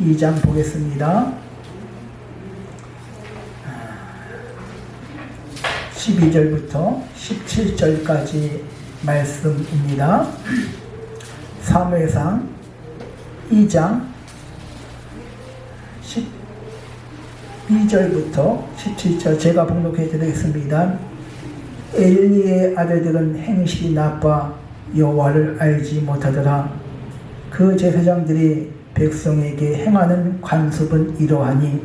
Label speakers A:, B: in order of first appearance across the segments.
A: 2장 보겠습니다. 12절부터 17절까지 말씀입니다. 사무엘상 2장 12절부터 17절 제가 봉독해 드리겠습니다. 엘리의 아들들은 행실이 나빠 여호와를 알지 못하더라. 그 제사장들이 백성에게 행하는 관습은 이러하니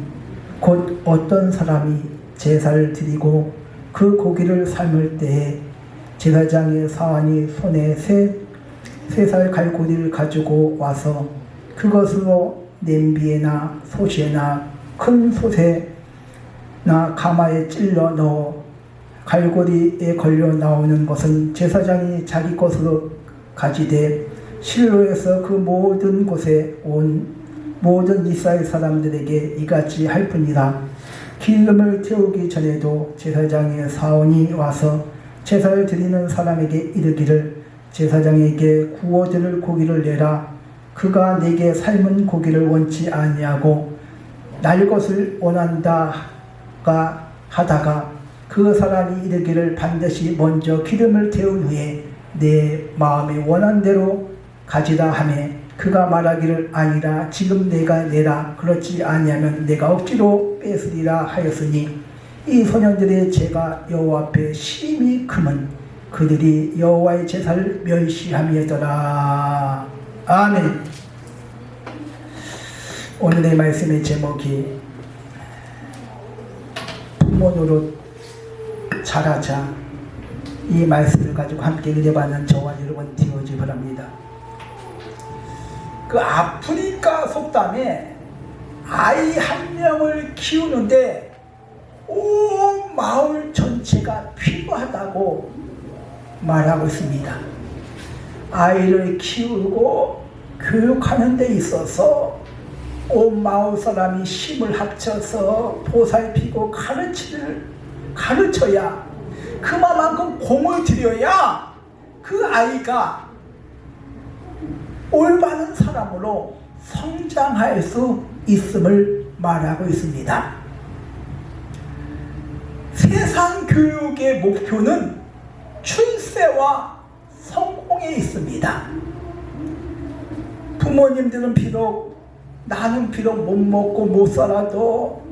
A: 곧 어떤 사람이 제사를 드리고 그 고기를 삶을 때에 제사장의 사환이 손에 세 살 갈고리를 가지고 와서 그것으로 냄비에나 솥에나 큰 솥에나 가마에 찔러 넣어 갈고리에 걸려 나오는 것은 제사장이 자기 것으로 가지되 실로에서 그 모든 곳에 온 모든 이스라엘 사람들에게 이같이 할 뿐이라. 기름을 태우기 전에도 제사장의 사원이 와서 제사를 드리는 사람에게 이르기를 제사장에게 구워드릴 고기를 내라. 그가 내게 삶은 고기를 원치 아니하고 날 것을 원한다가 하다가 그 사람이 이르기를 반드시 먼저 기름을 태운 후에 내 마음에 원한 대로 가지라 하며 그가 말하기를 아니라 지금 내가 내라. 그렇지 아니하면 내가 억지로 뺏으리라 하였으니 이 소년들의 죄가 여호와 앞에 심히 크면 그들이 여호와의 제사를 멸시함이었더라. 아멘. 오늘의 말씀의 제목이 부모 노릇 잘하자. 이 말씀을 가지고 함께 은혜받는 저와 여러분 되어지 바랍니다. 그 아프리카 속담에 아이 한 명을 키우는데 온 마을 전체가 필요하다고 말하고 있습니다. 아이를 키우고 교육하는 데 있어서 온 마을 사람이 힘을 합쳐서 보살피고 가르쳐야 그만큼 공을 들여야 그 아이가 올바른 사람으로 성장할 수 있음을 말하고 있습니다. 세상 교육의 목표는 출세와 성공에 있습니다. 부모님들은 나는 비록 못 먹고 못 살아도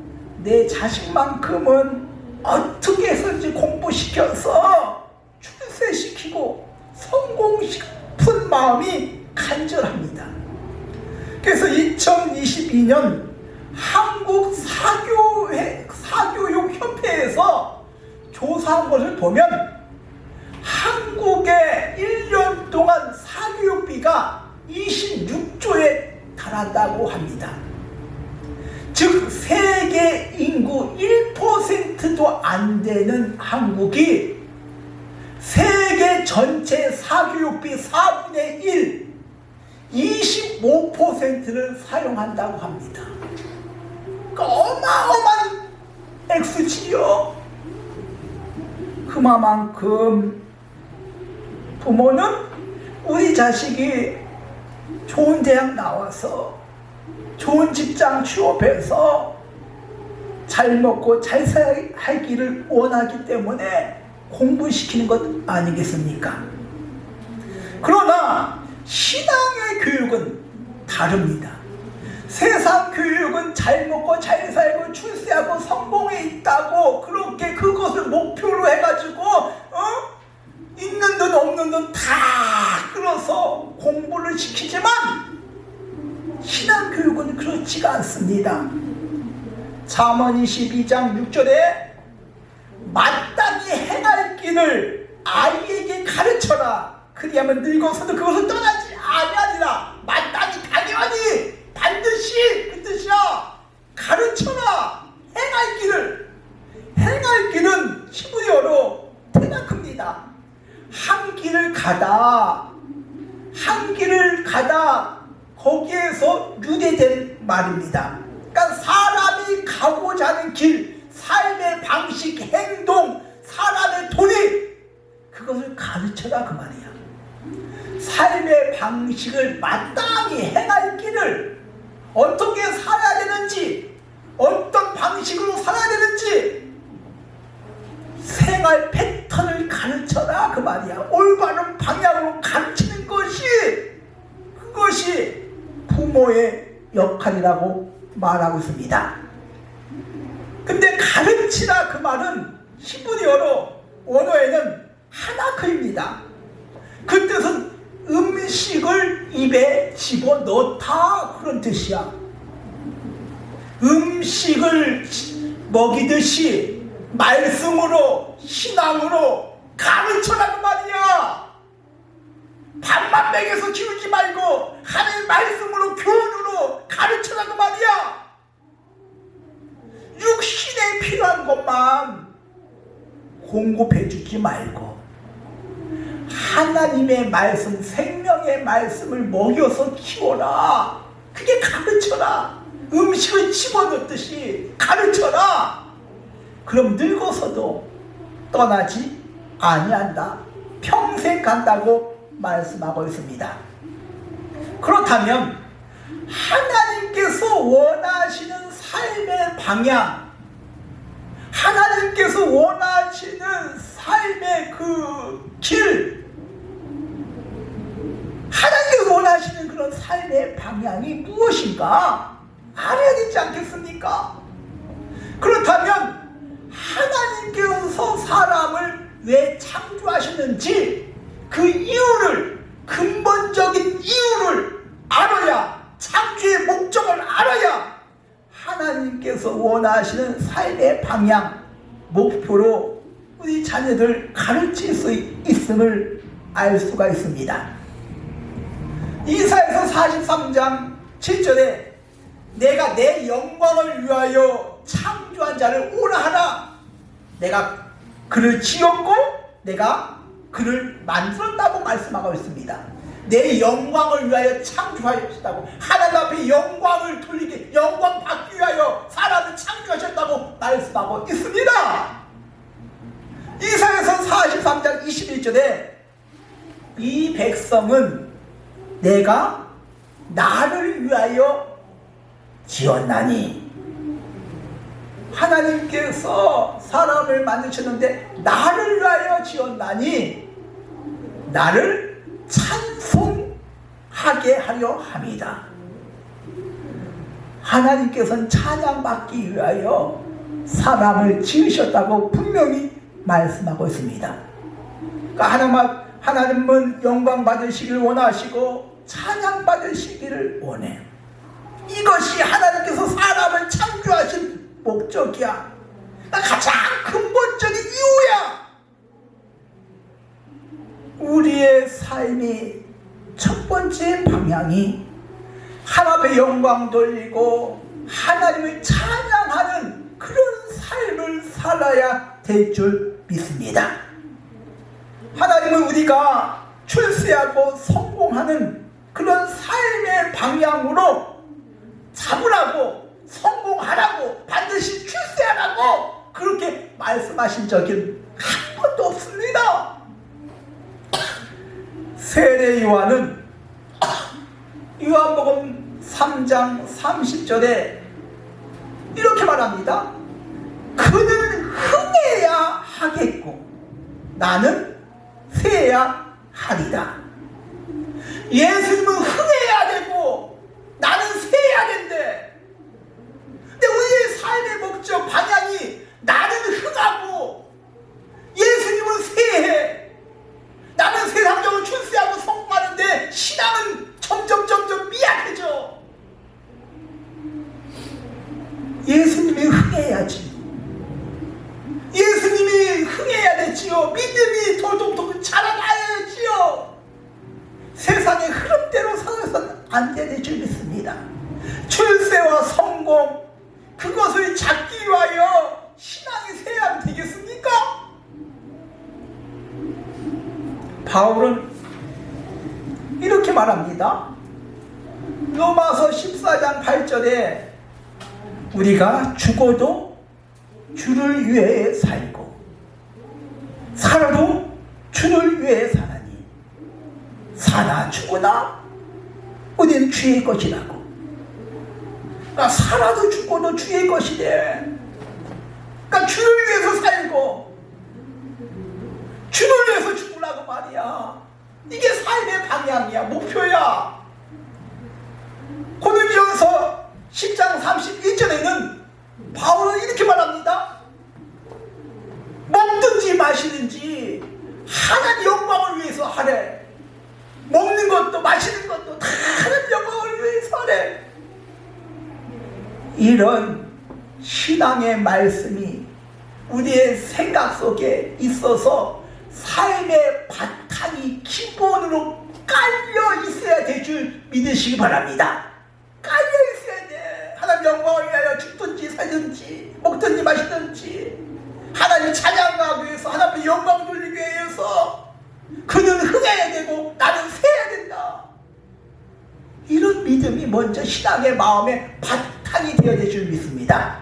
A: 내 자식만큼은 어떻게 해서든지 공부시켜서 출세시키고 성공시킨 마음이 간절합니다. 그래서 2022년 한국 사교육협회에서 조사한 것을 보면 한국의 1년 동안 사교육비가 26조에 달한다고 합니다. 즉 세계 인구 1%도 안 되는 한국이 세계 전체 사교육비 4분의 1 25%를 사용한다고 합니다. 어마어마한 액수지요. 그만큼 부모는 우리 자식이 좋은 대학 나와서 좋은 직장 취업해서 잘 먹고 잘 살기를 원하기 때문에 공부시키는 것 아니겠습니까? 그러나 신앙의 교육은 다릅니다. 세상 교육은 잘 먹고 잘 살고 출세하고 성공에 있다고 그렇게 그것을 목표로 해가지고 있는 돈 없는 돈 다 끌어서 공부를 시키지만 신앙 교육은 그렇지가 않습니다. 잠언 22장 6절에 마땅히 행할 길을 아이에게 가르쳐라. 그리하면 늙어서도 그것을 떠나지 아니하리라. 마땅히 당연히 반드시 그 뜻이야. 가르쳐라. 행할 길은 히브리어로 테나크입니다. 한 길을 가다 거기에서 유래된 말입니다. 그러니까 사람이 가고자 하는 길, 삶의 방식, 행동, 사람의 도리, 그것을 가르쳐라 그 말이야. 삶의 방식을 마땅히 행할 길을 어떻게 살아야 되는지, 어떤 방식으로 살아야 되는지 생활 패턴을 가르쳐라 그 말이야. 올바른 방향으로 가르치는 것이, 그것이 부모의 역할이라고 말하고 있습니다. 근데 가르치라 그 말은 히브리어로 원어에는 하나크입니다. 그 뜻은 음식을 입에 집어넣다 그런 뜻이야. 음식을 먹이듯이 말씀으로, 신앙으로 가르쳐라 그 말이야. 밥만 먹여서 키우지 말고 하나님의 말씀으로, 교훈으로 가르쳐라 그 말이야. 육신에 필요한 것만 공급해 주지 말고 하나님의 말씀, 생명의 말씀을 먹여서 키워라. 그게 가르쳐라. 음식을 집어넣듯이 가르쳐라. 그럼 늙어서도 떠나지 아니한다. 평생 간다고 말씀하고 있습니다. 그렇다면 하나님께서 원하시는 삶의 방향, 하나님께서 원하시는 삶의 그 길, 하나님께서 원하시는 그런 삶의 방향이 무엇인가 알아야 되지 않겠습니까? 그렇다면 하나님께서 사람을 왜 창조하셨는지 그 이유를, 근본적인 이유를 알아야, 창조의 목적을 알아야 하나님께서 원하시는 삶의 방향, 목표로 우리 자녀들 가르칠 수 있음을 알 수가 있습니다. 이사야서 43장 7절에 내가 내 영광을 위하여 창조한 자를 오라 하라. 내가 그를 지었고 내가 그를 만들었다고 말씀하고 있습니다. 내 영광을 위하여 창조하셨다고, 하나님 앞에 영광을 돌리게, 영광 받기 위하여 사람을 창조하셨다고 말씀하고 있습니다. 이사야서 43장 21절에 이 백성은 내가 나를 위하여 지었나니, 하나님께서 사람을 만드셨는데 나를 위하여 지었나니 나를 찬송하게 하려 함이다. 하나님께서는 찬양받기 위하여 사람을 지으셨다고 분명히 말씀하고 있습니다. 그러니까 하나님은 영광 받으시길 원하시고 찬양 받으시기를 원해. 이것이 하나님께서 사람을 창조하신 목적이야. 가장 근본적인 이유야. 우리의 삶이 첫 번째 방향이 하나님 앞에 영광 돌리고 하나님을 찬양하는 그런 삶을 살아야 될 줄 믿습니다. 하나님은 우리가 출세하고 성공하는 그런 삶의 방향으로 잡으라고, 성공하라고, 반드시 출세하라고 그렇게 말씀하신 적은 한 번도 없습니다. 세례 요한은 요한복음 3장 30절에 이렇게 말합니다. 그는 흥해야 하겠고 나는 세야 하리라. 예수님은 흥해야 되고 나는 세야 된대. 근데 우리의 삶의 목적, 방향이 나는 흥하고 예수님은 세해. 나는 세상적으로 출세하고 성공하는데 신앙은 점점 미약해져. 예수님이 흥해야지. 예수님이 흥해야 되지요. 믿음이 돌돌 자라나야지요. 세상의 흐름대로 살아서는 안 되는 줄 믿습니다. 출세와 성공, 그것을 찾기 위하여 신앙이 세야 되겠습니까? 바울은 이렇게 말합니다. 로마서 14장 8절에 우리가 죽어도 주를 위해 살고 살아도 주를 위해 사나니 사나 죽으나 우리는 주의 것이라고. 나 살아도 죽고도 주의 것이래. 그러니까 주를 위해서 살고 주를 위해서 죽으라고 말이야. 이게 삶의 방향이야, 목표야. 고린도전서 10장 31절에는 바울은 이렇게 말합니다. 먹든지 마시든지 하나님 영광을 위해서 하래. 먹는 것도 마시는 것도 다 하나님 영광을 위해서 하래. 이런 신앙의 말씀이 우리의 생각 속에 있어서 삶의 바탕이 기본으로 깔려 있어야 될 줄 믿으시기 바랍니다. 깔려 있어야 돼. 하나님 영광을 위하여 죽든지 살든지 먹든지 마시든지 하나님 찬양하기 위해서 하나님의 영광 돌리기 위해서 그는 흥해야 되고 나는 새야 된다. 이런 믿음이 먼저 신앙의 마음의 바탕이 되어야 될 줄 믿습니다.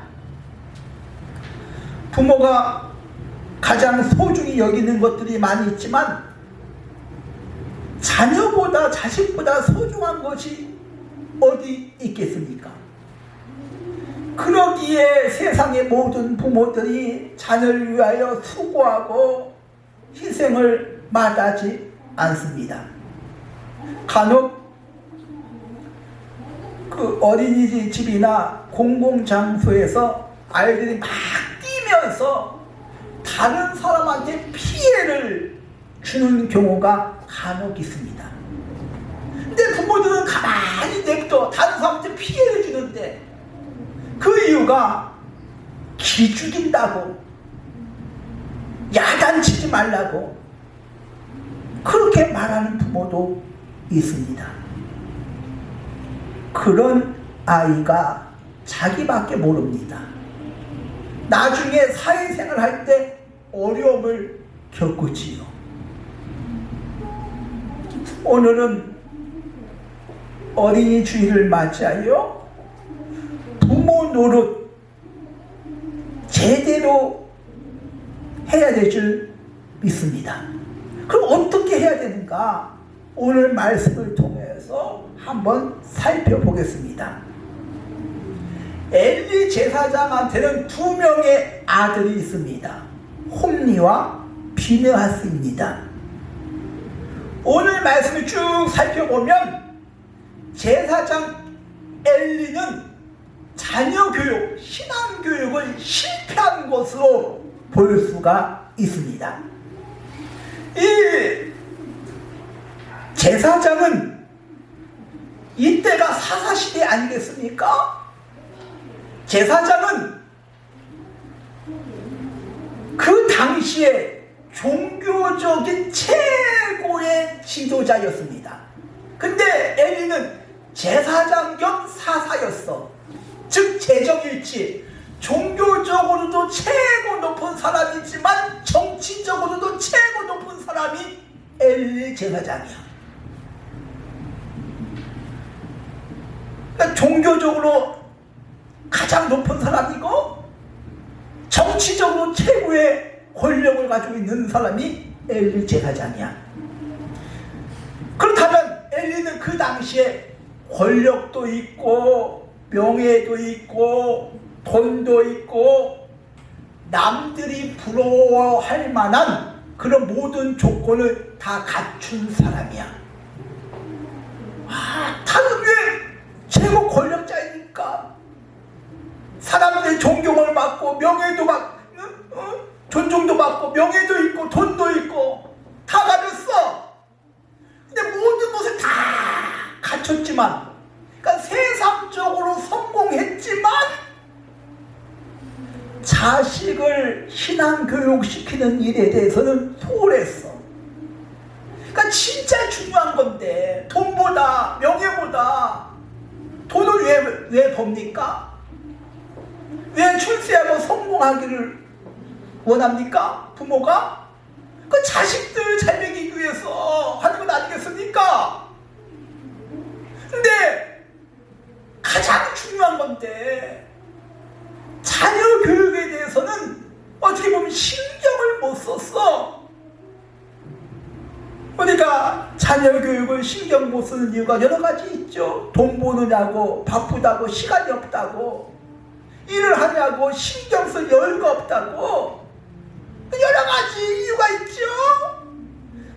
A: 부모가 가장 소중히 여기는 것들이 많이 있지만 자녀보다 자식보다 소중한 것이 어디 있겠습니까? 그러기에 세상의 모든 부모들이 자녀를 위하여 수고하고 희생을 마다하지 않습니다. 간혹 그 어린이집이나 공공장소에서 아이들이 막 뛰면서 다른 사람한테 피해를 주는 경우가 간혹 있습니다. 근데 부모들은 가만히 냅둬 다른 사람한테 피해를 주는데 그 이유가 기죽인다고, 야단치지 말라고 그렇게 말하는 부모도 있습니다. 그런 아이가 자기밖에 모릅니다. 나중에 사회생활 할 때 어려움을 겪지요. 오늘은 어린이 주일을 맞이하여 부모 노릇 제대로 해야 될 줄 믿습니다. 그럼 어떻게 해야 되는가? 오늘 말씀을 통해서 한번 살펴보겠습니다. 엘리 제사장한테는 2명의 아들이 있습니다. 홈리와 비느하스입니다. 오늘 말씀을 쭉 살펴보면 제사장 엘리는 자녀 교육, 신앙 교육을 실패한 것으로 볼 수가 있습니다. 이 제사장은 이때가 사사시대 아니겠습니까? 제사장은 그 당시에 종교적인 최고의 지도자였습니다. 근데 엘리는 제사장 겸 사사였어. 즉 재정일치, 종교적으로도 최고 높은 사람이지만 정치적으로도 최고 높은 사람이 엘리 제사장이야. 그러니까 종교적으로 가장 높은 사람이고 정치적으로 최고의 권력을 가지고 있는 사람이 엘리 제사장이야. 그렇다면 엘리는 그 당시에 권력도 있고 명예도 있고 돈도 있고 남들이 부러워할 만한 그런 모든 조건을 다 갖춘 사람이야. 다른 왜 최고 권력자이니까 사람들의 존경을 받고 명예도 받고 존중도 받고 명예도 있고 돈도 있고 다 가졌어. 근데 모든 것을 다 갖췄지만, 그러니까 세상적으로 성공했지만 자식을 신앙 교육시키는 일에 대해서는 소홀했어. 그러니까 진짜 중요한 건데 돈보다 명예보다 돈을 왜 법니까? 왜 출세하고 성공하기를 원합니까? 부모가? 그 자식들 잘 먹이기 위해서 하는 건 아니겠습니까? 근데 가장 중요한 건데 자녀 교육에 대해서는 어떻게 보면 신경을 못 썼어. 그러니까 자녀 교육을 신경 못 쓰는 이유가 여러 가지 있죠. 돈 버느냐고, 바쁘다고, 시간이 없다고, 일을 하냐고, 신경 쓸 여유가 없다고, 여러 가지 이유가 있죠.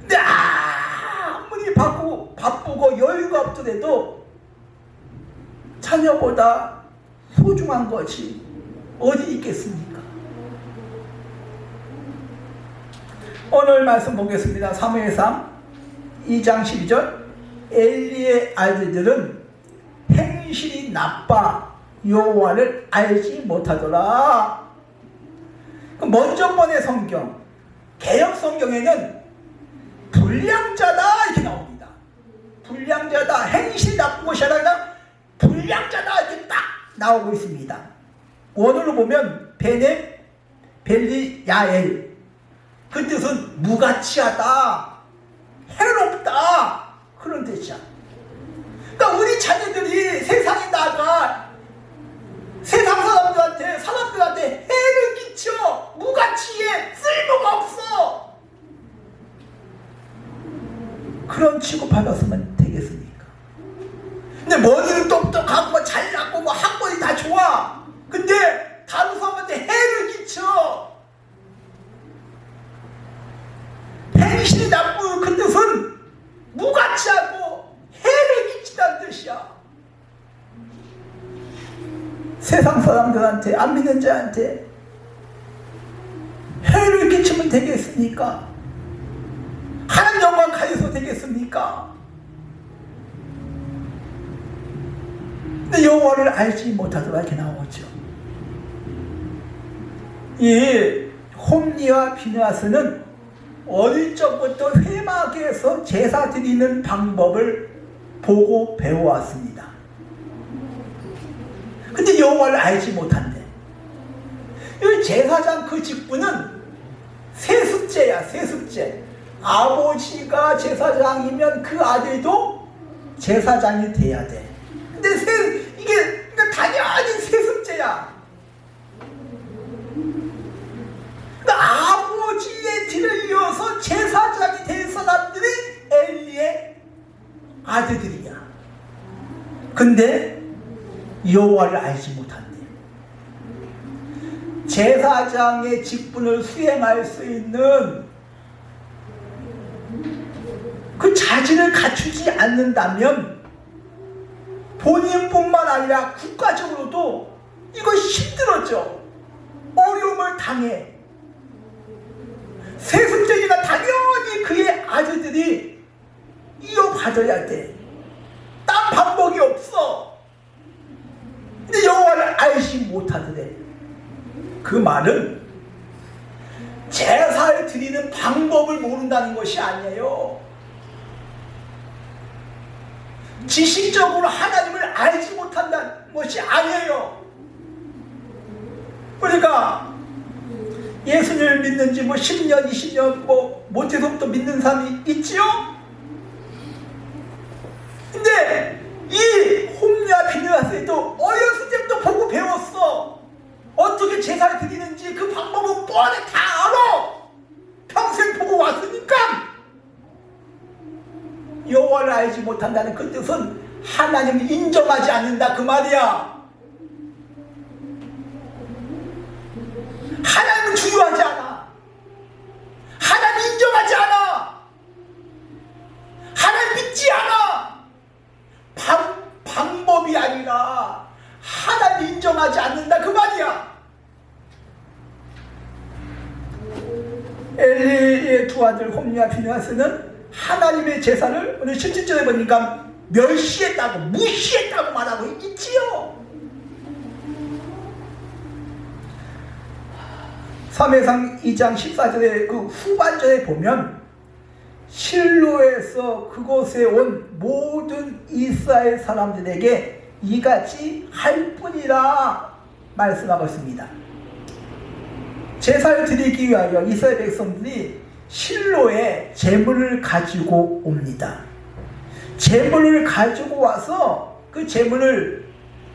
A: 근데 아무리 바쁘고 여유가 없더라도 자녀보다 소중한 것이 어디 있겠습니까? 오늘 말씀 보겠습니다. 사무엘상 2장 12절. 엘리의 아들들은 행실이 나빠 여호와를 알지 못하더라. 먼저 번의 성경, 개역 성경에는 불량자다 이렇게 나옵니다. 불량자다, 행실이 나쁜 것이 아니라 불량자다 이렇게 딱 나오고 있습니다. 원어로 보면 베네 벨리 야엘, 그 뜻은 무가치하다, 해롭다, 그런 뜻이야. 그러니까 우리 자녀들이 세상에 나가 세상 사람들한테 해를 끼쳐 무가치해, 쓸모가 없어, 그런 취급받았으면 되겠습니까? 근데 머리는 똑똑하고 잘났고 뭐 학벌이 다 좋아. 근데 다른 사람한테 해를 끼쳐. 행실이 나쁜 그 뜻은 무가치하고 해를 끼친다는 뜻이야. 세상 사람들한테, 안 믿는 자한테 해를 끼치면 되겠습니까? 하나님 영광 가져서 되겠습니까? 근데 여호와를 알지 못하더라 이렇게 나오죠. 이 홈리와 비느하스는 어릴 적부터 회막에서 제사 드리는 방법을 보고 배워왔습니다. 근데 여호와를 알지 못한대. 이 제사장 그 직분은 세습제야, 세습제. 아버지가 제사장이면 그 아들도 제사장이 돼야 돼. 근데 이게 그러니까 당연히 세습제야. 그러니까 아버지의 뒤를 이어서 제사장이 된 사람들이 엘리의 아들들이야. 근데 여호와를 알지 못한대. 제사장의 직분을 수행할 수 있는 그 자질을 갖추지 않는다면 본인뿐만 아니라 국가적으로도 이거 힘들어져. 어려움을 당해. 세습제니까 당연히 그의 아들들이 이어받아야 돼. 딴 방법이 없어. 근데 여호와를 알지 못하더래. 그 말은 제사를 드리는 방법을 모른다는 것이 아니에요. 지식적으로 하나님을 알지 못한다는 것이 아니에요. 그러니까 예수님을 믿는 지 뭐 10년, 20년 뭐 못해서부터 믿는 사람이 있지요? 근데 이 홈리와 비느하스도 어렸을 때부터 보고 배웠어. 어떻게 제사를 드리는지 그 방법은 뻔해 다 알아. 평생 보고 왔으니까. 여호와를 알지 못한다는 그 뜻은 하나님을 인정하지 않는다 그 말이야. 하나님은 중요하지 않아. 하나님 인정하지 않아. 하나님 믿지 않아. 방법이 아니라 하나님 인정하지 않는다 그 말이야. 엘리의 두 아들 홈리와 비느하스는 하나님의 제사를 오늘 17절에 보니까 멸시했다고, 무시했다고 말하고 있지요. 사무엘상 2장 14절의 그 후반절에 보면 실로에서 그곳에 온 모든 이스라엘 사람들에게 이같이 할 뿐이라 말씀하고 있습니다. 제사를 드리기 위하여 이스라엘 백성들이 실로에 제물을 가지고 옵니다. 제물을 가지고 와서 그 제물을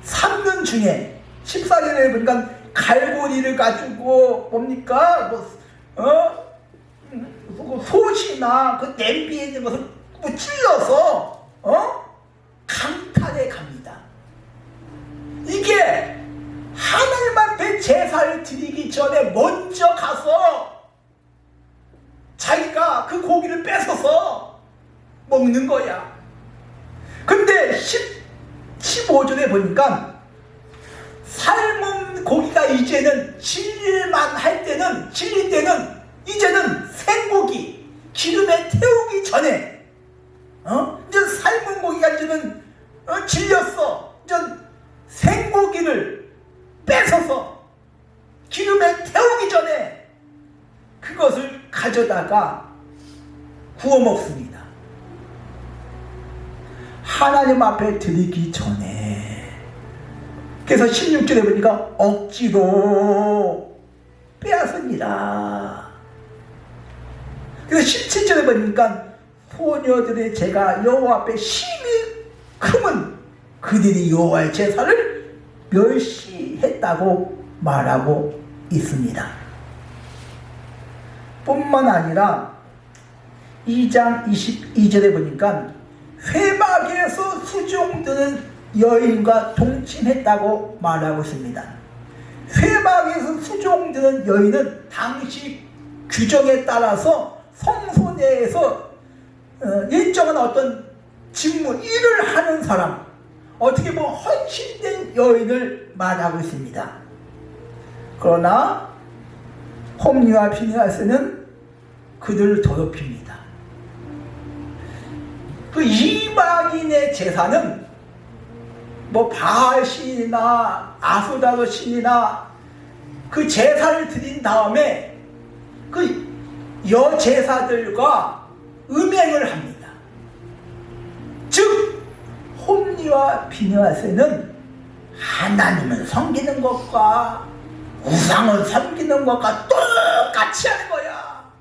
A: 삶는 중에 14절에 보니까 갈고리를 가지고 뭡니까? 솥이나 그 냄비에 있는 것을 찔러서 강탈해 갑니다. 이게 하나님 앞에 제사를 드리기 전에 먼저 가서 자기가 그 고기를 뺏어서 먹는 거야. 근데 15절에 보니까 삶은 고기가 이제는 질릴 때는 이제는 생고기 기름에 태우기 전에 이제 삶은 고기가 이제는 질렸어. 이제 생고기를 뺏어서 기름에 태우기 전에 그것을 가져다가 구워 먹습니다. 하나님 앞에 드리기 전에. 그래서 16절에 보니까 억지로 빼앗습니다. 그래서 17절에 보니까 소녀들의 죄가 여호와 앞에 심히 크면 그들이 여호와의 제사를 멸시했다고 말하고 있습니다. 뿐만 아니라 2장 22절에 보니까 회막에서 수종드는 여인과 동침했다고 말하고 있습니다. 회막에서 수종드는 여인은 당시 규정에 따라서 성소 내에서 일정한 어떤 직무, 일을 하는 사람, 어떻게 보면 헌신된 여인을 말하고 있습니다. 그러나 홈리와 피니하스는 그들을 더럽힙니다. 그 이방인의 제사는 뭐 바알 신이나 아수다로 신이나 그 제사를 드린 다음에 그 여제사들과 음행을 합니다. 즉 홈리와 비느하스는 하나님을 섬기는 것과 우상을 섬기는 것과 똑같이 하는 거야.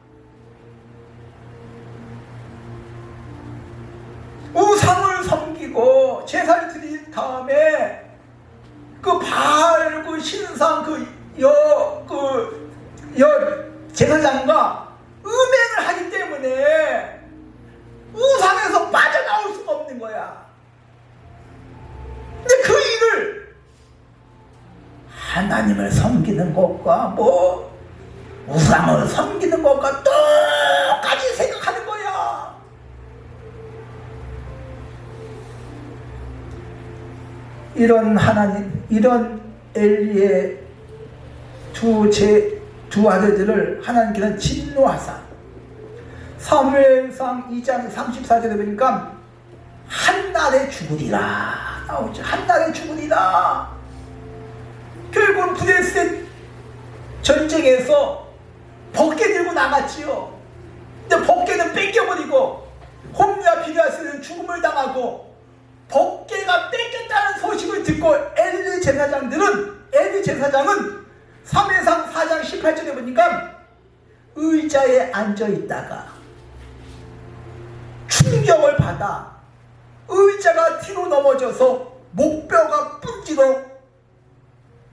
A: 우상을 섬기고 제사를 드린 다음에 그 바알 그 신상 여 제사장과 음행을 하기 때문에 우상에서 빠져나올 수가 없는 거야. 근데 그 일을 하나님을 섬기는 것과 뭐 우상을 섬기는 것과 똑같이 생각하는 거야. 이런 엘리의 두 아들들을 하나님께서는 진노하사 사무엘상 2장 34절에 보니까 한날에 죽으리라 나오죠. 한날에 죽으리라. 결국은 브레셋 전쟁에서 법궤 들고 나갔지요. 근데 법궤는 뺏겨버리고 홈리와 비느하스는 죽음을 당하고 법궤가 뺏겼다는 소식을 듣고 엘리 제사장은 사무엘상 4장 18절에 보니까 의자에 앉아있다가 충격을 받아 의자가 뒤로 넘어져서 목뼈가 부러져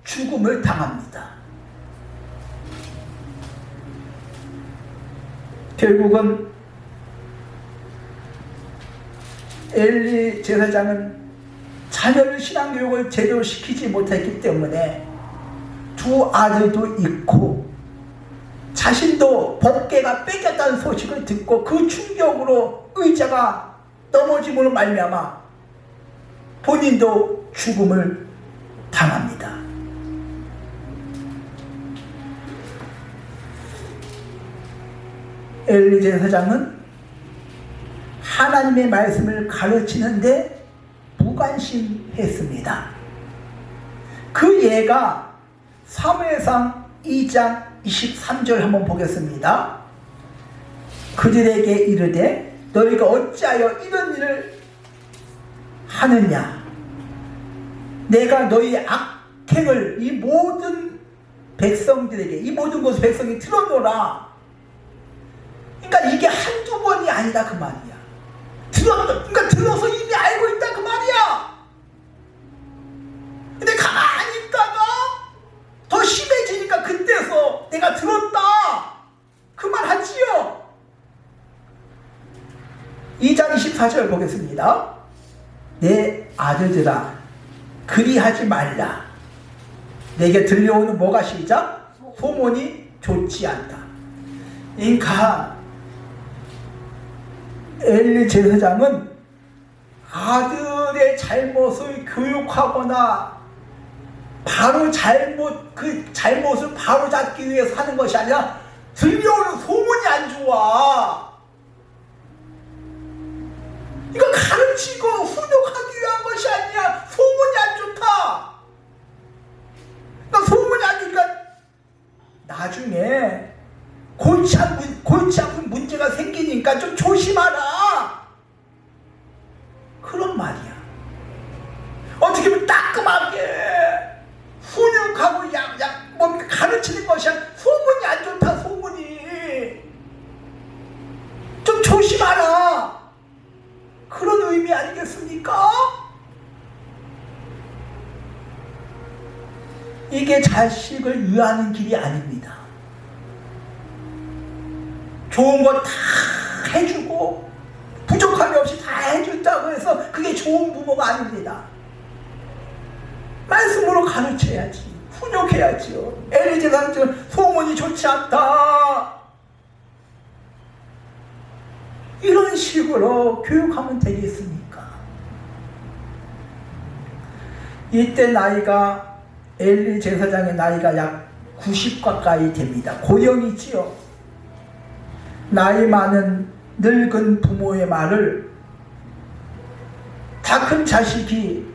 A: 죽음을 당합니다. 결국은 엘리 제사장은 자녀를 신앙교육을 제대로 시키지 못했기 때문에 두 아들도 잃고 자신도 법궤가 뺏겼다는 소식을 듣고 그 충격으로 의자가 넘어짐으로 말미암아 본인도 죽음을 당합니다. 엘리 제사장은 하나님의 말씀을 가르치는데 무관심했습니다. 그 예가 사무엘상 2장 23절 한번 보겠습니다. 그들에게 이르되 너희가 어찌하여 이런 일을 하느냐. 내가 너희의 악행을 이 모든 백성들에게 이 모든 것을 백성이 들어노라. 그러니까 이게 한두 번이 아니다 그 말이야. 그러니까 들어서 이미 알고 있다 그 말이야. 근데 가만히 있다가 더 심해지니까 그때서 내가 들었다 그 말 하지요. 2장 14절 보겠습니다. 내 아들들아 그리하지 말라. 내게 들려오는 뭐가 시작? 소문이 좋지 않다. 그러니까 엘리 제사장은 아들의 잘못을 교육하거나 바로 그 잘못을 바로 잡기 위해서 하는 것이 아니라 들려오는 소문이 안 좋아. 이거 가르치고 훈육하기 위한 것이 아니야. 소문이 안 좋다. 그러니까 소문이 안 좋으니까 나중에 골치 아픈 문제가 생기니까 좀 조심하라. 그런 말이야. 어떻게 보면 따끔하게 훈육하고 뭔가 가르치는 것이 아니라 소문이 안 좋다. 소문이 좀 조심하라. 그런 의미 아니겠습니까? 이게 자식을 위하는 길이 아닙니다. 좋은 거 다 해주고 부족함이 없이 다 해준다고 해서 그게 좋은 부모가 아닙니다. 말씀으로 가르쳐야지. 훈육해야지요. 엘리 제사장은 소문이 좋지 않다. 이런 식으로 교육하면 되겠습니까? 이때 나이가 엘리 제사장의 나이가 약 90 가까이 됩니다. 고령이지요. 나이 많은 늙은 부모의 말을 다 큰 자식이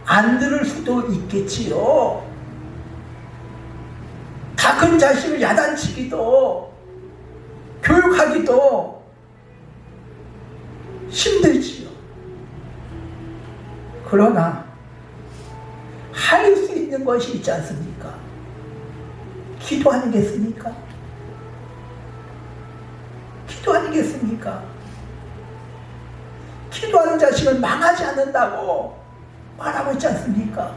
A: 안 들을 수도 있겠지요. 다 큰 자식을 야단치기도 교육하기도 힘들지요. 그러나 할 수 있는 것이 있지 않습니까? 기도 아니겠습니까? 기도 아니겠습니까? 기도하는 자식은 망하지 않는다고 말하고 있지 않습니까?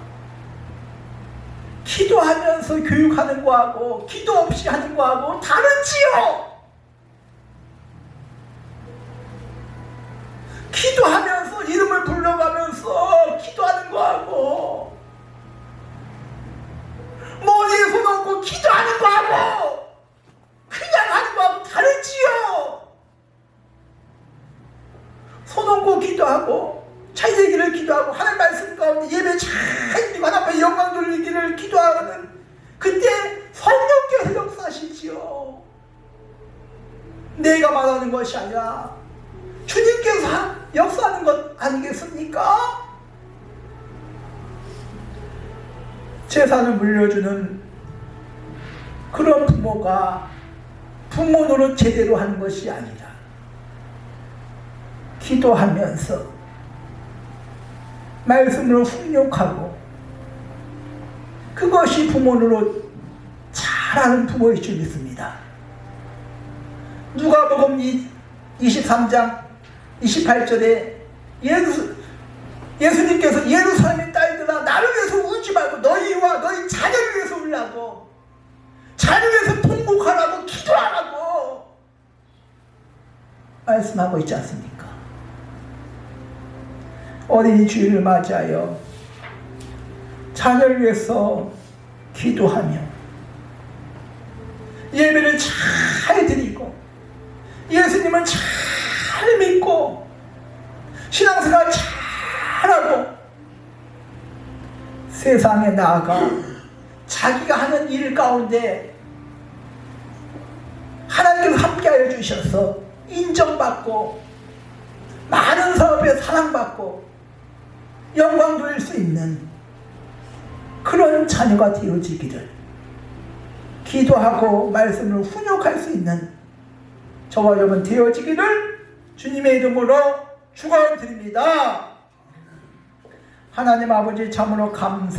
A: 기도하면서 교육하는 거하고 기도 없이 하는 거하고 다르지요. 기도하면서 이름을 불러가면서 기도하는 거하고 머리에 손 얹고 기도하는 거하고 그냥 하는 거하고 다르지요. 손 얹고 기도하고 차이되기를 기도하고 하나님 말씀 가운데 예배 잘 드리고 하나님 앞에 영광 돌리기를 기도하는 그때 성령께서 역사하시지요. 내가 말하는 것이 아니라 주님께서 역사하는 것 아니겠습니까? 재산을 물려주는 그런 부모가 부모 노릇 제대로 하는 것이 아니라 기도하면서 말씀으로 훈육하고 그것이 부모 노릇 잘하는 부모일 줄 믿습니다. 누가복음 23장 28절에 예수님께서 예루살렘의 딸들아 나를 위해서 울지 말고 너희와 너희 자녀를 위해서 울라고 자녀를 위해서 통곡하라고 기도하라고 말씀하고 있지 않습니까? 어린이 주일을 맞이하여 자녀를 위해서 기도하며 예배를 잘 드리고 예수님을 잘 믿고 신앙생활 잘하고 세상에 나아가 자기가 하는 일 가운데 하나님께서 함께하여 주셔서 인정받고 많은 사업에 사랑받고 영광 돌릴 수 있는 그런 자녀가 되어지기를 기도하고 말씀으로 훈육할 수 있는 저와 여러분 되어지기를 주님의 이름으로 축원드립니다. 하나님 아버지 참으로 감사